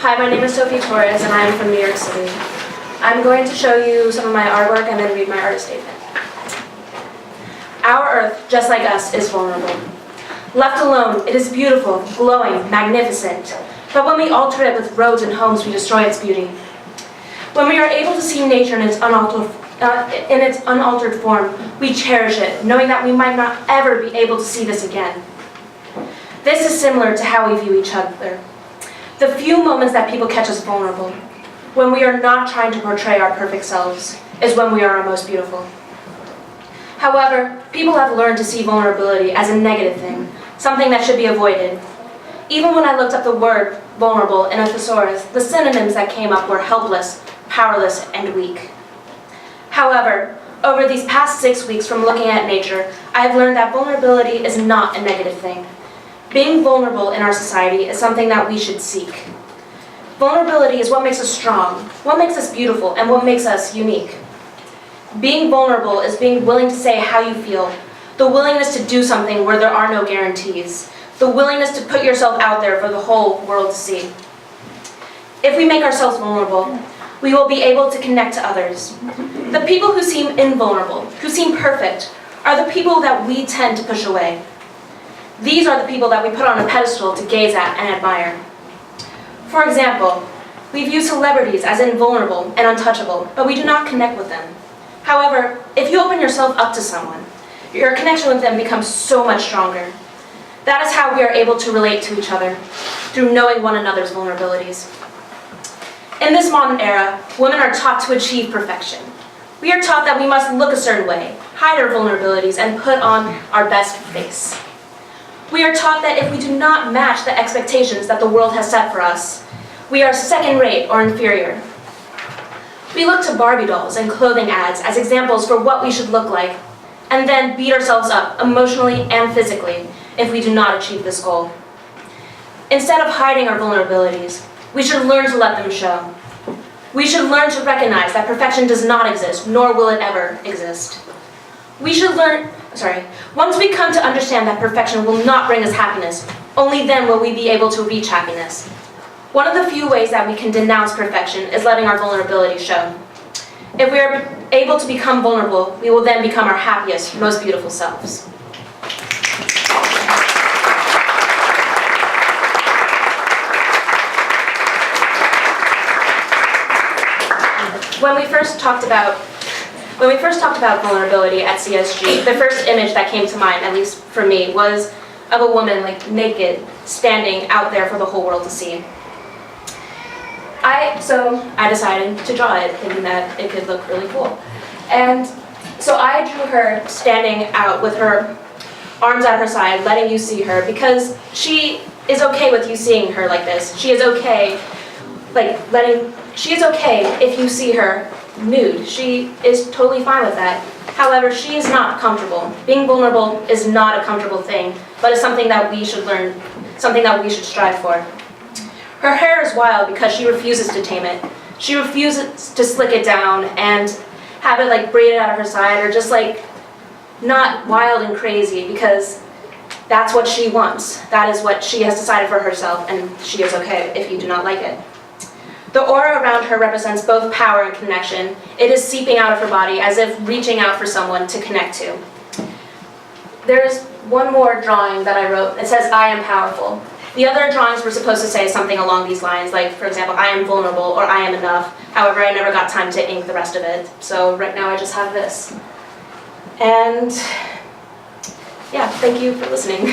Hi, my name is Torres, and I'm from New York City. I'm going to show you some of my artwork and then read my artist statement. Our Earth, just like us, is vulnerable. Left alone, it is beautiful, glowing, magnificent. But when we alter it with roads and homes, we destroy its beauty. When we are able to see nature in its unaltered form, we cherish it, knowing that we might not ever be able to see this again. This is similar to how we view each other. The few moments that people catch us vulnerable, when we are not trying to portray our perfect selves, is when we are our most beautiful. However, people have learned to see vulnerability as a negative thing, something that should be avoided. Even when I looked up the word vulnerable in a thesaurus, the synonyms that came up were helpless, powerless, and weak. However, over these past 6 weeks from looking at nature, I have learned that vulnerability is not a negative thing. Being vulnerable in our society is something that we should seek. Vulnerability is what makes us strong, what makes us beautiful, and what makes us unique. Being vulnerable is being willing to say how you feel, the willingness to do something where there are no guarantees, the willingness to put yourself out there for the whole world to see. If we make ourselves vulnerable, we will be able to connect to others. The people who seem invulnerable, who seem perfect, are the people that we tend to push away. These are the people that we put on a pedestal to gaze at and admire. For example, we view celebrities as invulnerable and untouchable, but we do not connect with them. However, if you open yourself up to someone, your connection with them becomes so much stronger. That is how we are able to relate to each other, through knowing one another's vulnerabilities. In this modern era, women are taught to achieve perfection. We are taught that we must look a certain way, hide our vulnerabilities, and put on our best face. We are taught that if we do not match the expectations that the world has set for us, we are second-rate or inferior. We look to Barbie dolls and clothing ads as examples for what we should look like, and then beat ourselves up emotionally and physically if we do not achieve this goal. Instead of hiding our vulnerabilities, we should learn to let them show. We should learn to recognize that perfection does not exist, nor will it ever exist. Once we come to understand that perfection will not bring us happiness, only then will we be able to reach happiness. One of the few ways that we can denounce perfection is letting our vulnerability show. If we are able to become vulnerable, we will then become our happiest, most beautiful selves. When we first talked about vulnerability at CSG, the first image that came to mind, at least for me, was of a woman naked, standing out there for the whole world to see. So I decided to draw it, thinking that it could look really cool. And so I drew her standing out with her arms at her side, letting you see her, because she is okay with you seeing her like this. She is okay, she is okay if you see her nude. She is totally fine with that. However, she is not comfortable. Being vulnerable is not a comfortable thing, but it's something that we should learn, something that we should strive for. Her hair is wild because she refuses to tame it. She refuses to slick it down and have it braided out of her side, or just not wild and crazy, because that's what she wants. That is what she has decided for herself, and she is okay if you do not like it. The aura around her represents both power and connection. It is seeping out of her body as if reaching out for someone to connect to. There's one more drawing that I wrote. It says, "I am powerful." The other drawings were supposed to say something along these lines, like, for example, "I am vulnerable," or "I am enough." However, I never got time to ink the rest of it, so right now I just have this. And yeah, thank you for listening.